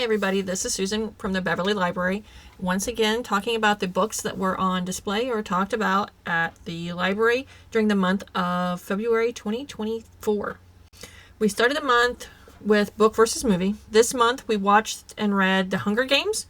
Hi everybody, this is Susan from the Beverly Library. Once again, talking about the books that were on display or talked about at the library during the month of February 2024. We started the month with book versus movie. This month we watched and read The Hunger Games.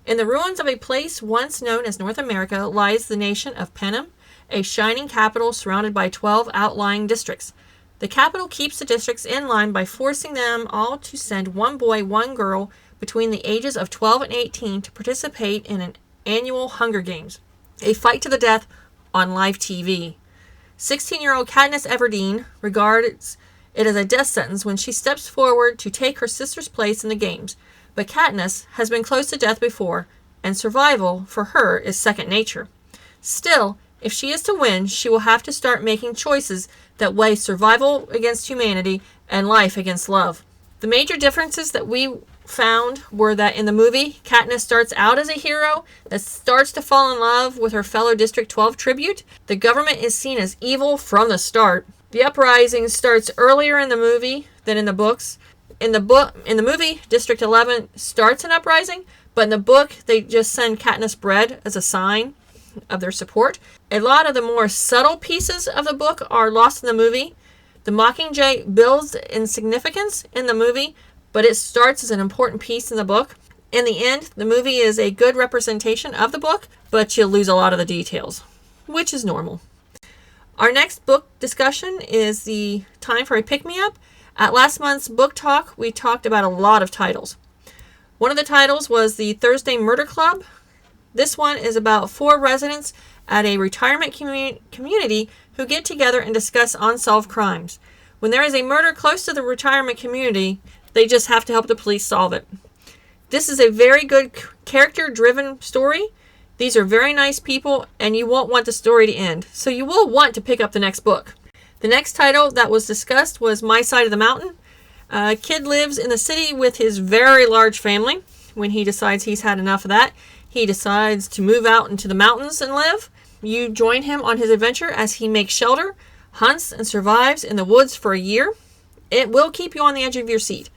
In the ruins of a place once known as North America lies the nation of Panem, a shining capital surrounded by 12 outlying districts. The capital keeps the districts in line by forcing them all to send one boy, one girl between the ages of 12 and 18 to participate in an annual Hunger Games, a fight to the death on live TV. 16-year-old Katniss Everdeen regards it as a death sentence when she steps forward to take her sister's place in the games, but Katniss has been close to death before, and survival for her is second nature. Still, if she is to win, she will have to start making choices that weigh survival against humanity and life against love. The major differences that we found were that in the movie, Katniss starts out as a hero that starts to fall in love with her fellow District 12 tribute. The government is seen as evil from the start. The uprising starts earlier in the movie than in the books. In the movie, District 11 starts an uprising, but in the book, they just send Katniss bread as a sign of their support. A lot of the more subtle pieces of the book are lost in the movie. The Mockingjay builds in significance in the movie, but it starts as an important piece in the book. In the end, the movie is a good representation of the book, but you'll lose a lot of the details, which is normal. Our next book discussion is the time for a pick-me-up. At last month's book talk, we talked about a lot of titles. One of the titles was the Thursday Murder Club. This one is about 4 residents at a retirement community who get together and discuss unsolved crimes. When there is a murder close to the retirement community, they just have to help the police solve it. This is a very good character-driven story. These are very nice people, and you won't want the story to end, so you will want to pick up the next book. The next title that was discussed was My Side of the Mountain. A kid lives in the city with his very large family. When he decides he's had enough of that, he decides to move out into the mountains and live. You join him on his adventure as he makes shelter, hunts, and survives in the woods for a year. It will keep you on the edge of your seat.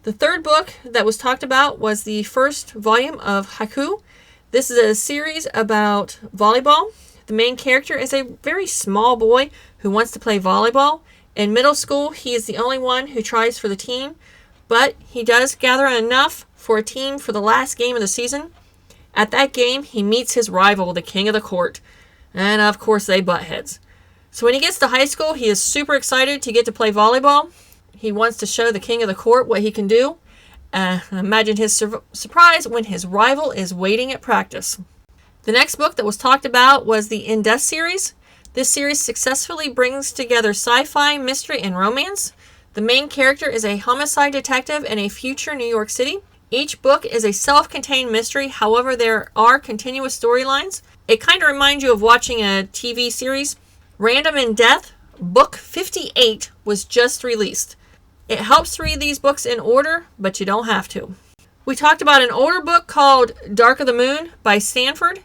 The third book that was talked about was the first volume of Haiku. This is a series about volleyball. The main character is a very small boy who wants to play volleyball. In middle school, he is the only one who tries for the team, but he does gather enough for a team for the last game of the season. At that game, he meets his rival, the king of the court, and of course they butt heads. So when he gets to high school, he is super excited to get to play volleyball. He wants to show the king of the court what he can do. Imagine his surprise when his rival is waiting at practice. The next book that was talked about was the In Death series. This series successfully brings together sci-fi, mystery, and romance. The main character is a homicide detective in a future New York City. Each book is a self-contained mystery, however, there are continuous storylines. It kind of reminds you of watching a TV series. Random in Death, book 58, was just released. It helps to read these books in order, but you don't have to. We talked about an older book called Dark of the Moon by Stanford.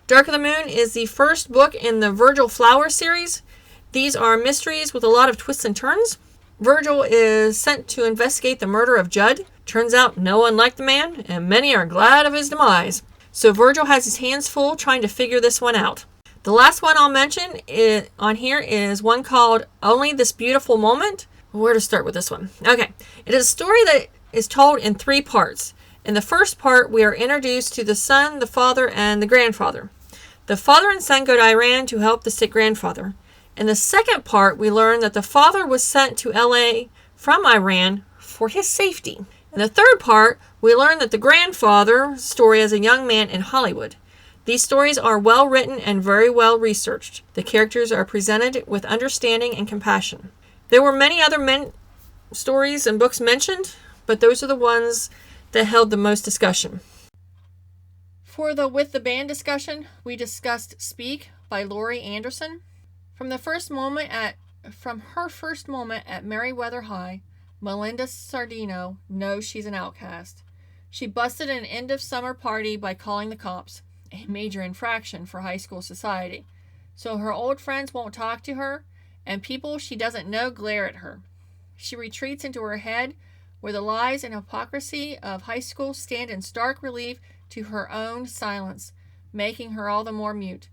Dark of the Moon is the first book in the Virgil Flower series. These are mysteries with a lot of twists and turns. Virgil is sent to investigate the murder of Judd. Turns out no one liked the man, and many are glad of his demise. So Virgil has his hands full trying to figure this one out. The last one I'll mention on here is one called Only This Beautiful Moment. Where to start with this one? Okay. It is a story that is told in 3 parts. In the first part, we are introduced to the son, the father, and the grandfather. The father and son go to Iran to help the sick grandfather. In the second part, we learn that the father was sent to LA from Iran for his safety. In the third part, we learn that the grandfather's story as a young man in Hollywood. These stories are well written and very well researched. The characters are presented with understanding and compassion. There were many other stories and books mentioned, but those are the ones that held the most discussion. For the With the Band discussion, we discussed Speak by Laurie Anderson. From her first moment at Meriwether High, Melinda Sardino knows she's an outcast. She busted an end-of-summer party by calling the cops, a major infraction for high school society. So her old friends won't talk to her, and people she doesn't know glare at her. She retreats into her head, where the lies and hypocrisy of high school stand in stark relief to her own silence, making her all the more mute.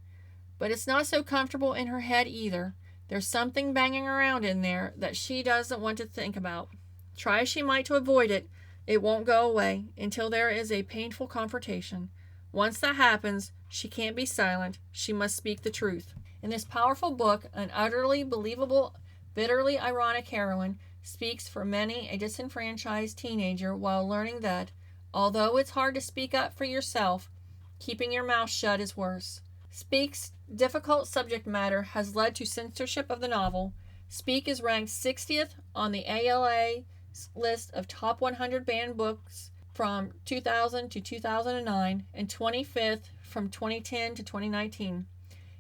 But it's not so comfortable in her head either. There's something banging around in there that she doesn't want to think about. Try as she might to avoid it, it won't go away until there is a painful confrontation. Once that happens, she can't be silent. She must speak the truth. In this powerful book, an utterly believable, bitterly ironic heroine speaks for many a disenfranchised teenager while learning that, although it's hard to speak up for yourself, keeping your mouth shut is worse. Speak's difficult subject matter has led to censorship of the novel. Speak is ranked 60th on the ALA's list of top 100 banned books from 2000 to 2009 and 25th from 2010 to 2019.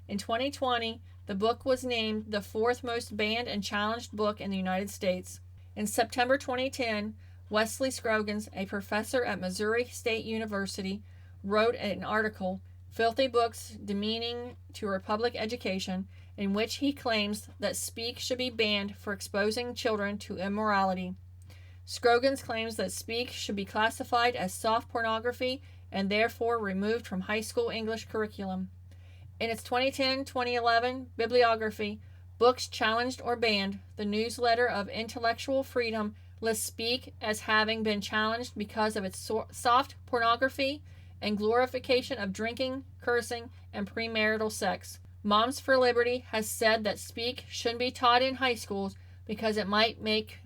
In 2020, the book was named the fourth most banned and challenged book in the United States. In September 2010, Wesley Scroggins, a professor at Missouri State University, wrote an article, Filthy Books Demeaning to our Public Education, in which he claims that Speak should be banned for exposing children to immorality. Scroggins claims that Speak should be classified as soft pornography and therefore removed from high school English curriculum. In its 2010-2011 bibliography, Books Challenged or Banned, the newsletter of intellectual freedom lists Speak as having been challenged because of its soft pornography and glorification of drinking, cursing, and premarital sex. Moms for Liberty has said that Speak shouldn't be taught in high schools because it might make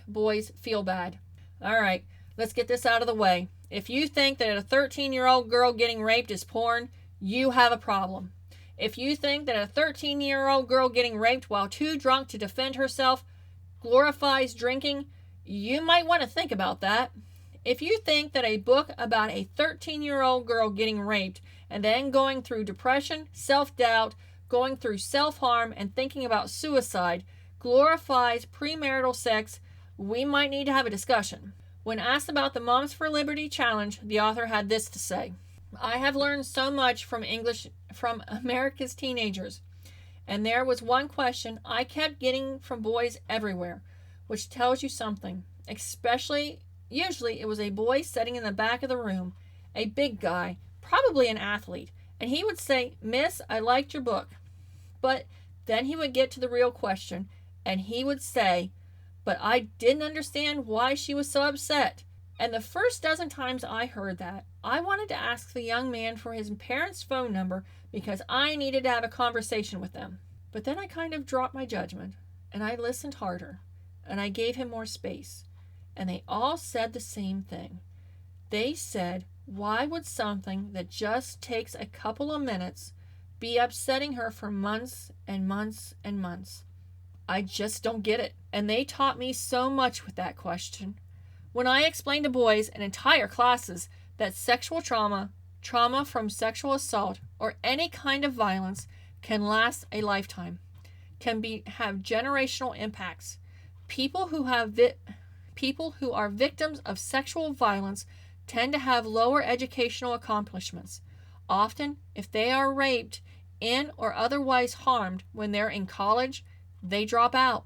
boys feel bad. All right, let's get this out of the way. If you think that a 13-year-old girl getting raped is porn, you have a problem. If you think that a 13-year-old girl getting raped while too drunk to defend herself glorifies drinking, you might want to think about that. If you think that a book about a 13-year-old girl getting raped and then going through depression, self-doubt, going through self-harm, and thinking about suicide glorifies premarital sex, we might need to have a discussion. When asked about the Moms for Liberty challenge, the author had this to say: I have learned so much from America's teenagers, and there was one question I kept getting from boys everywhere, which tells you something. Usually it was a boy sitting in the back of the room, a big guy, probably an athlete, and he would say, Miss, I liked your book. But then he would get to the real question, and he would say, but I didn't understand why she was so upset. And the first dozen times I heard that, I wanted to ask the young man for his parents' phone number because I needed to have a conversation with them. But then I kind of dropped my judgment, and I listened harder, and I gave him more space. And they all said the same thing. They said, why would something that just takes a couple of minutes be upsetting her for months and months and months? I just don't get it. And they taught me so much with that question. When I explained to boys and entire classes that sexual trauma from sexual assault, or any kind of violence can last a lifetime, have generational impacts. People who are victims of sexual violence tend to have lower educational accomplishments. Often, if they are raped in or otherwise harmed when they're in college, they drop out.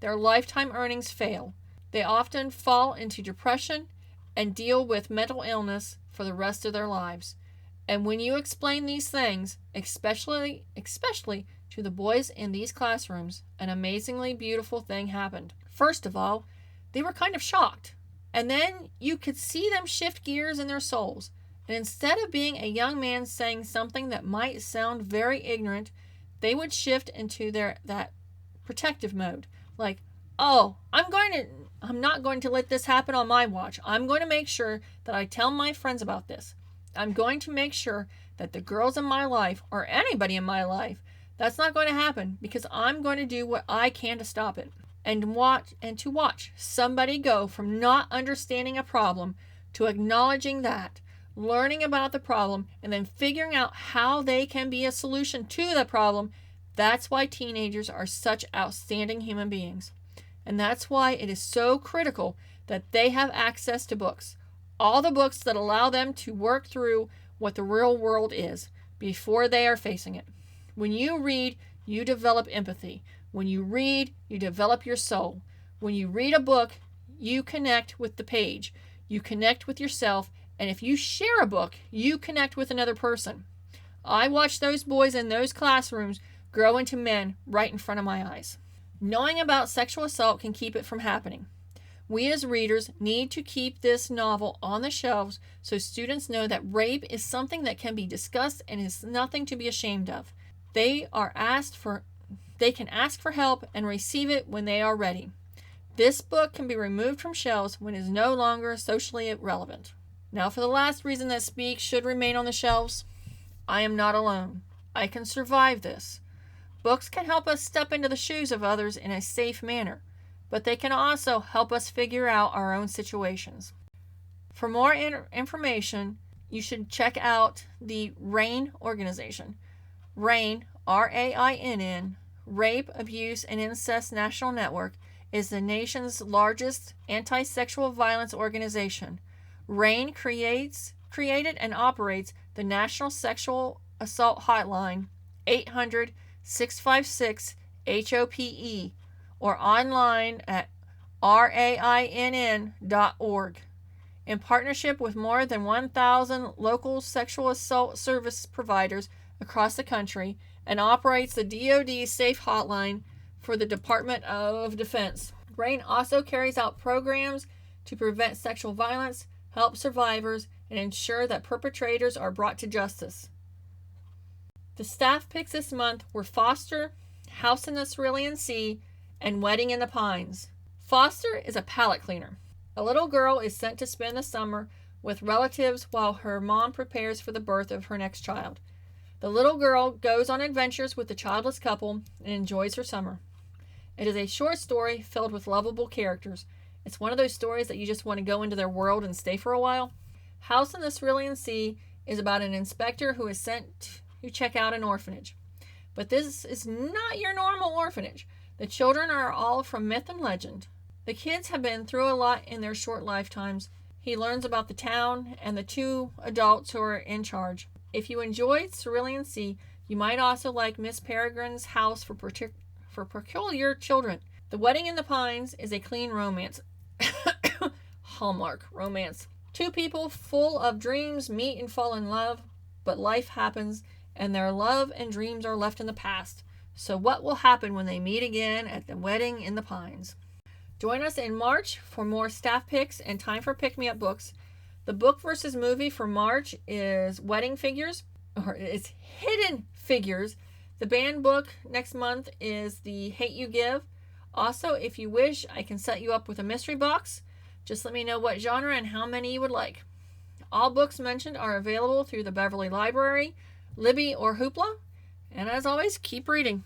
Their lifetime earnings fail. They often fall into depression and deal with mental illness for the rest of their lives. And when you explain these things, especially to the boys in these classrooms, an amazingly beautiful thing happened. First of all, they were kind of shocked. And then you could see them shift gears in their souls. And instead of being a young man saying something that might sound very ignorant, they would shift into that protective mode. Like, oh, I'm not going to let this happen on my watch. I'm going to make sure that I tell my friends about this. I'm going to make sure that the girls in my life, or anybody in my life, that's not going to happen, because I'm going to do what I can to stop it. And to watch somebody go from not understanding a problem to acknowledging that, learning about the problem, and then figuring out how they can be a solution to the problem. That's why teenagers are such outstanding human beings. And that's why it is so critical that they have access to books. All the books that allow them to work through what the real world is before they are facing it. When you read, you develop empathy. When you read, you develop your soul. When you read a book, you connect with the page, you connect with yourself, and if you share a book, you connect with another person. I watched those boys in those classrooms grow into men right in front of my eyes. Knowing about sexual assault can keep it from happening. We as readers need to keep this novel on the shelves so students know that rape is something that can be discussed and is nothing to be ashamed of. They can ask for help and receive it when they are ready. This book can be removed from shelves when it is no longer socially relevant. Now for the last reason that Speak should remain on the shelves. I am not alone. I can survive this. Books can help us step into the shoes of others in a safe manner, but they can also help us figure out our own situations. For more information, you should check out the RAINN organization. RAINN, RAINN, Rape, Abuse, and Incest National Network, is the nation's largest anti-sexual violence organization. RAINN created and operates the National Sexual Assault Hotline, 800-656-HOPE, or online at rainn.org. In partnership with more than 1,000 local sexual assault service providers across the country, and operates the DoD Safe Hotline for the Department of Defense. RAINN also carries out programs to prevent sexual violence, help survivors, and ensure that perpetrators are brought to justice. The staff picks this month were Foster, House in the Cerulean Sea, and Wedding in the Pines. Foster is a palate cleaner. A little girl is sent to spend the summer with relatives while her mom prepares for the birth of her next child. The little girl goes on adventures with the childless couple and enjoys her summer. It is a short story filled with lovable characters. It's one of those stories that you just want to go into their world and stay for a while. House in the Cerulean Sea is about an inspector who is sent to check out an orphanage. But this is not your normal orphanage. The children are all from myth and legend. The kids have been through a lot in their short lifetimes. He learns about the town and the two adults who are in charge. If you enjoyed Cerulean Sea, you might also like Miss Peregrine's House for Peculiar Children. The Wedding in the Pines is a clean romance. Hallmark romance. Two people full of dreams meet and fall in love, but life happens and their love and dreams are left in the past. So what will happen when they meet again at the Wedding in the Pines? Join us in March for more staff picks and time for pick-me-up books. The book versus movie for March is Wedding Figures, or it's Hidden Figures. The banned book next month is The Hate You Give. Also, if you wish, I can set you up with a mystery box. Just let me know what genre and how many you would like. All books mentioned are available through the Beverly Library, Libby, or Hoopla. And as always, keep reading.